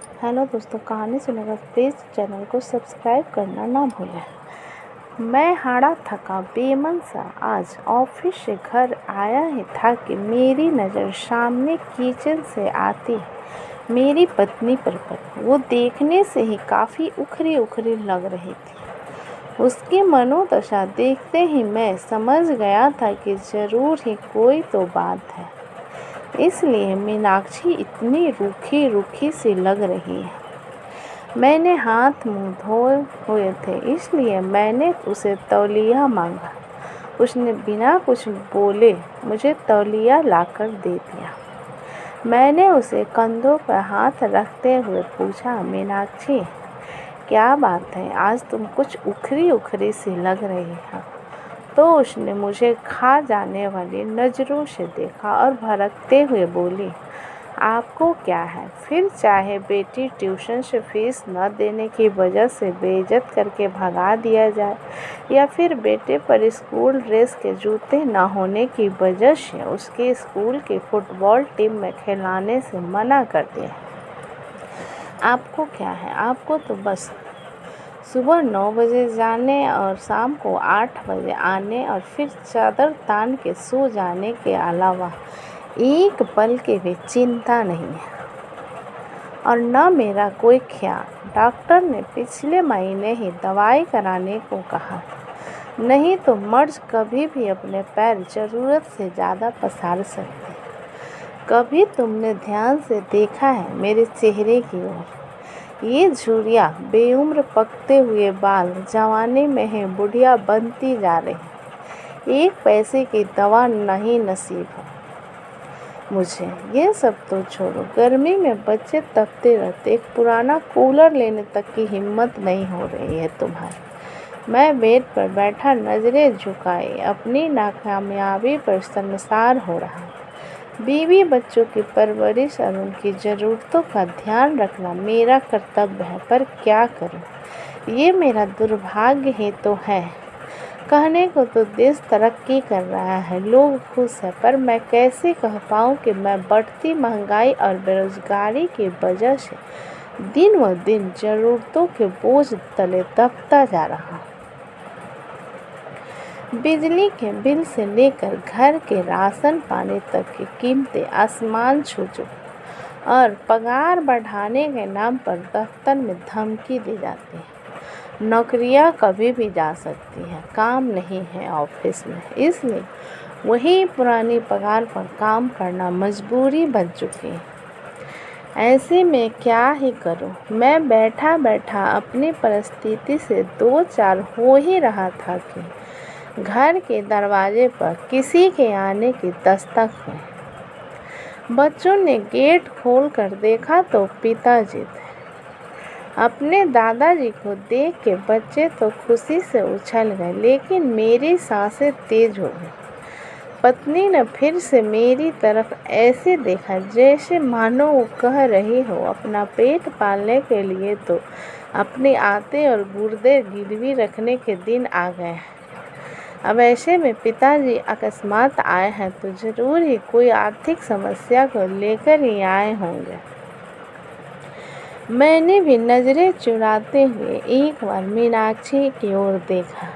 Hello दोस्तों, कहानी सुनेगा प्लीज़ चैनल को सब्सक्राइब करना ना भूलें। मैं हारा थका बेमन सा आज ऑफिस से घर आया ही था कि मेरी नज़र सामने किचन से आती मेरी पत्नी पर पड़ी। वो देखने से ही काफ़ी उखरी उखरी लग रही थी। उसकी मनोदशा देखते ही मैं समझ गया था कि ज़रूर ही कोई तो बात है, इसलिए मीनाक्षी इतनी रूखी रूखी सी लग रही है। मैंने हाथ मुंह धोए हुए थे, इसलिए मैंने उसे तौलिया मांगा। उसने बिना कुछ बोले मुझे तौलिया लाकर दे दिया। मैंने उसे कंधों पर हाथ रखते हुए पूछा, मीनाक्षी क्या बात है, आज तुम कुछ उखरी उखरी सी लग रही हो। तो उसने मुझे खा जाने वाली नज़रों से देखा और भड़कते हुए बोली, आपको क्या है, फिर चाहे बेटी ट्यूशन से फीस न देने की वजह से बेइज्जत करके भगा दिया जाए, या फिर बेटे पर स्कूल ड्रेस के जूते न होने की वजह से उसके स्कूल की फुटबॉल टीम में खिलाने से मना कर दिया। आपको क्या है, आपको तो बस सुबह 9 बजे जाने और शाम को 8 बजे आने और फिर चादर तान के सो जाने के अलावा एक पल की भी चिंता नहीं है, और न मेरा कोई ख्याल। डॉक्टर ने पिछले महीने ही दवाई कराने को कहा, नहीं तो मर्ज कभी भी अपने पैर ज़रूरत से ज़्यादा पसार सकते। कभी तुमने ध्यान से देखा है मेरे चेहरे की ओर? ये झुर्रियाँ बेउम्र पकते हुए बाल जवानी में ही बुढ़िया बनती जा रही। एक पैसे की दवा नहीं नसीब हो मुझे। ये सब तो छोड़ो, गर्मी में बच्चे तपते रहते, एक पुराना कूलर लेने तक की हिम्मत नहीं हो रही है तुम्हारी। मैं बेड पर बैठा नज़रें झुकाए अपनी नाकामयाबी पर शर्मसार हो रहा। बीवी बच्चों की परवरिश और उनकी ज़रूरतों का ध्यान रखना मेरा कर्तव्य है, पर क्या करूं, ये मेरा दुर्भाग्य ही तो है। कहने को तो देश तरक्की कर रहा है, लोग खुश हैं, पर मैं कैसे कह पाऊँ कि मैं बढ़ती महंगाई और बेरोजगारी की वजह से दिन व दिन ज़रूरतों के बोझ तले दबता जा रहा हूँ। बिजली के बिल से लेकर घर के राशन पानी तक की कीमतें आसमान छू चुकी, और पगार बढ़ाने के नाम पर दफ्तर में धमकी दी जाती है। नौकरियां कभी भी जा सकती हैं, काम नहीं है ऑफिस में, इसलिए वही पुरानी पगार पर काम करना मजबूरी बन चुकी है। ऐसे में क्या ही करूं? मैं बैठा बैठा अपनी परिस्थिति से दो चार हो ही रहा था कि घर के दरवाजे पर किसी के आने की दस्तक हुई। बच्चों ने गेट खोलकर देखा तो पिताजी थे। अपने दादाजी को देख के बच्चे तो खुशी से उछल गए, लेकिन मेरी सांसें तेज हो गई। पत्नी ने फिर से मेरी तरफ ऐसे देखा जैसे मानो वो कह रही हो, अपना पेट पालने के लिए तो अपने आते और गुर्दे गिरवी रखने के दिन आ गए हैं। अब ऐसे में पिताजी अकस्मात आए हैं तो ज़रूर ही कोई आर्थिक समस्या को लेकर ही आए होंगे। मैंने भी नज़रें चुराते हुए एक बार मीनाक्षी की ओर देखा,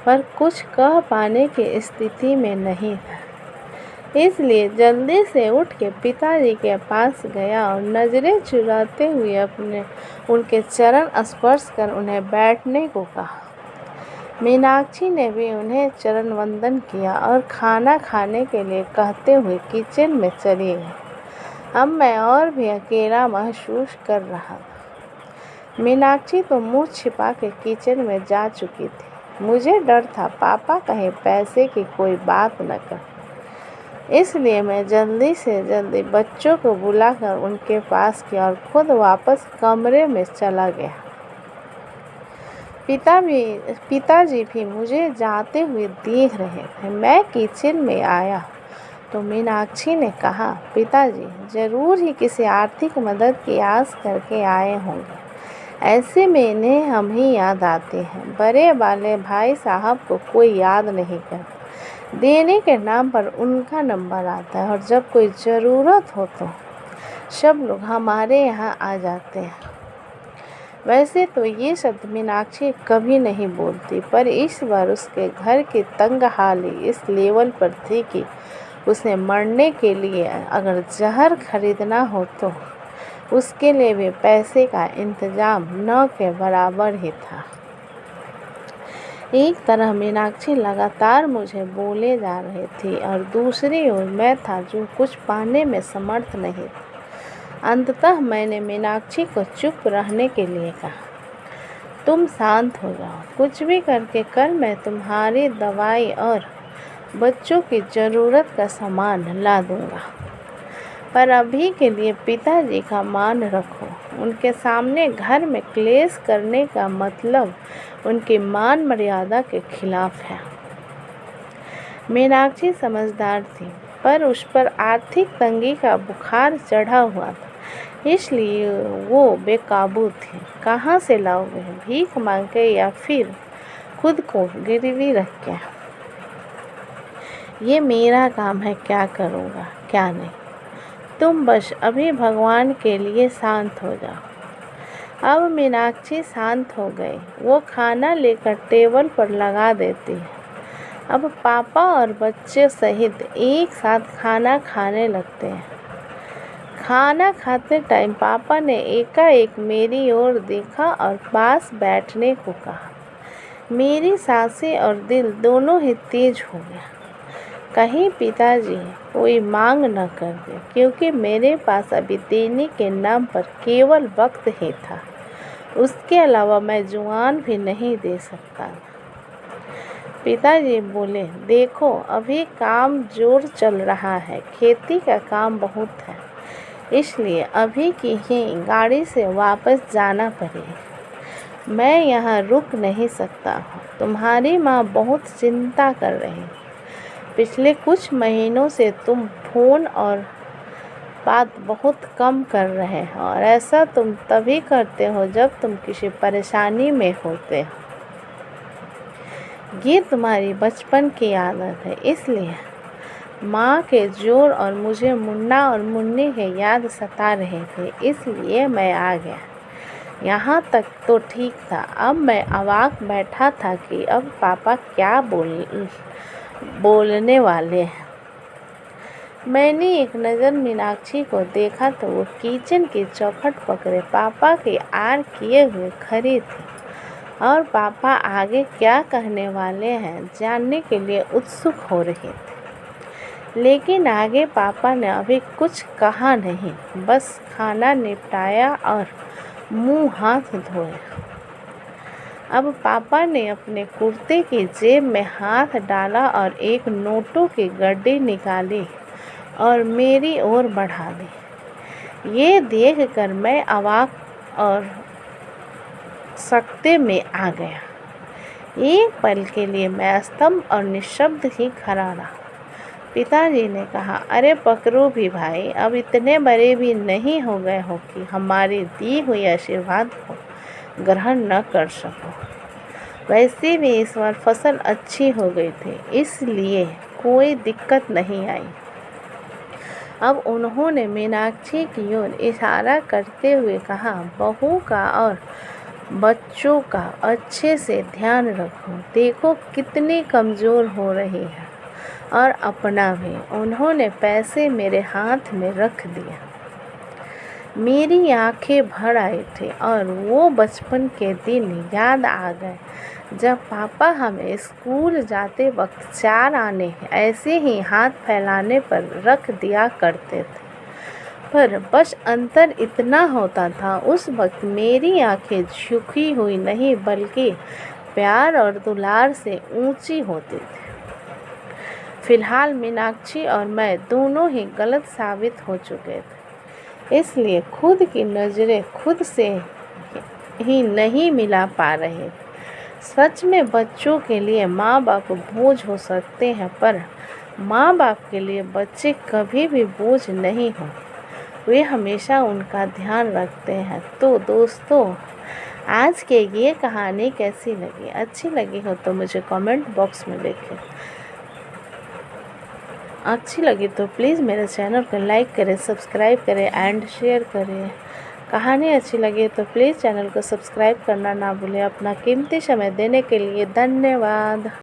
पर कुछ कह पाने की स्थिति में नहीं था, इसलिए जल्दी से उठ के पिताजी के पास गया और नज़रें चुराते हुए उनके चरण स्पर्श कर उन्हें बैठने को कहा। मीनाक्षी ने भी उन्हें चरण वंदन किया और खाना खाने के लिए कहते हुए किचन में चली गई। अब मैं और भी अकेला महसूस कर रहा था। मीनाक्षी तो मुंह छिपा के किचन में जा चुकी थी। मुझे डर था पापा कहीं पैसे की कोई बात न कर, इसलिए मैं जल्दी से जल्दी बच्चों को बुलाकर उनके पास किया और खुद वापस कमरे में चला गया। पिताजी भी मुझे जाते हुए देख रहे थे। मैं किचन में आया तो मीनाक्षी ने कहा, पिताजी ज़रूर ही किसी आर्थिक मदद की आस करके आए होंगे। ऐसे में इन्हें हम ही याद आते हैं। बड़े वाले भाई साहब को कोई याद नहीं करता, देने के नाम पर उनका नंबर आता है, और जब कोई ज़रूरत हो तो सब लोग हमारे यहाँ आ जाते हैं। वैसे तो ये शब्द मीनाक्षी कभी नहीं बोलती, पर इस बार उसके घर की तंगहाली इस लेवल पर थी कि उसे मरने के लिए अगर जहर खरीदना हो तो उसके लिए भी पैसे का इंतजाम न के बराबर ही था। एक तरह मीनाक्षी लगातार मुझे बोले जा रही थी और दूसरी ओर मैं था जो कुछ पाने में समर्थ नहीं था। अंततः मैंने मीनाक्षी को चुप रहने के लिए कहा, तुम शांत हो जाओ, कुछ भी करके कल मैं तुम्हारी दवाई और बच्चों की ज़रूरत का सामान ला दूंगा, पर अभी के लिए पिताजी का मान रखो। उनके सामने घर में क्लेश करने का मतलब उनकी मान मर्यादा के खिलाफ है। मीनाक्षी समझदार थी, पर उस पर आर्थिक तंगी का बुखार चढ़ा हुआ था, इसलिए वो बेकाबू थी। कहाँ से लाओगे, भीख मांग के या फिर खुद को गिरवी रख के? ये मेरा काम है, क्या करूँगा क्या नहीं। तुम बस अभी भगवान के लिए शांत हो जाओ। अब मीनाक्षी शांत हो गई। वो खाना लेकर टेबल पर लगा देती है। अब पापा और बच्चे सहित एक साथ खाना खाने लगते हैं। खाना खाते टाइम पापा ने एकाएक मेरी ओर देखा और पास बैठने को कहा। मेरी सांसें और दिल दोनों ही तेज हो गया। कहीं पिताजी कोई मांग न कर दे, क्योंकि मेरे पास अभी देने के नाम पर केवल वक्त ही था। उसके अलावा मैं जुबान भी नहीं दे सकता। पिताजी बोले, देखो अभी काम जोर चल रहा है, खेती का काम बहुत है, इसलिए अभी की ही गाड़ी से वापस जाना पड़ेगा। मैं यहाँ रुक नहीं सकता हूँ। तुम्हारी माँ बहुत चिंता कर रही है। पिछले कुछ महीनों से तुम फ़ोन और बात बहुत कम कर रहे हो, और ऐसा तुम तभी करते हो जब तुम किसी परेशानी में होते हो। ये तुम्हारी बचपन की आदत है, इसलिए माँ के जोर और मुझे मुन्ना और मुन्नी की याद सता रहे थे, इसलिए मैं आ गया। यहाँ तक तो ठीक था। अब मैं अवाक बैठा था कि अब पापा क्या बोलने वाले हैं। मैंने एक नज़र मीनाक्षी को देखा तो वो किचन की चौखट पकड़े पापा की आड़ किए हुए खड़ी थी और पापा आगे क्या कहने वाले हैं जानने के लिए उत्सुक हो रही थी। लेकिन आगे पापा ने अभी कुछ कहा नहीं, बस खाना निपटाया और मुंह हाथ धोए। अब पापा ने अपने कुर्ते की जेब में हाथ डाला और एक नोटों की गड्डी निकाली और मेरी ओर बढ़ा दी। ये देखकर मैं अवाक और सकते में आ गया। एक पल के लिए मैं स्तंभ और निशब्द ही खड़ा रहा। पिताजी ने कहा, अरे पकड़ो भी भाई, अब इतने बड़े भी नहीं हो गए हो कि हमारी दी हुई आशीर्वाद को ग्रहण न कर सको। वैसे भी इस बार फसल अच्छी हो गई थी, इसलिए कोई दिक्कत नहीं आई। अब उन्होंने मीनाक्षी की ओर इशारा करते हुए कहा, बहू का और बच्चों का अच्छे से ध्यान रखो, देखो कितनी कमज़ोर हो रही है, और अपना भी। उन्होंने पैसे मेरे हाथ में रख दिया। मेरी आंखें भर आई थी और वो बचपन के दिन याद आ गए जब पापा हमें स्कूल जाते वक्त 4 आने ऐसे ही हाथ फैलाने पर रख दिया करते थे। पर बस अंतर इतना होता था, उस वक्त मेरी आंखें झुकी हुई नहीं बल्कि प्यार और दुलार से ऊंची होती थी। फिलहाल मीनाक्षी और मैं दोनों ही गलत साबित हो चुके थे, इसलिए खुद की नज़रें खुद से ही नहीं मिला पा रहे। सच में बच्चों के लिए माँ बाप बोझ हो सकते हैं, पर माँ बाप के लिए बच्चे कभी भी बोझ नहीं हो, वे हमेशा उनका ध्यान रखते हैं। तो दोस्तों, आज के ये कहानी कैसी लगी? अच्छी लगी हो तो मुझे कमेंट बॉक्स में लिखें। अच्छी लगी तो प्लीज़ मेरे चैनल को लाइक करें, सब्सक्राइब करें एंड शेयर करें। कहानी अच्छी लगी तो प्लीज़ चैनल को सब्सक्राइब करना ना भूलें। अपना कीमती समय देने के लिए धन्यवाद।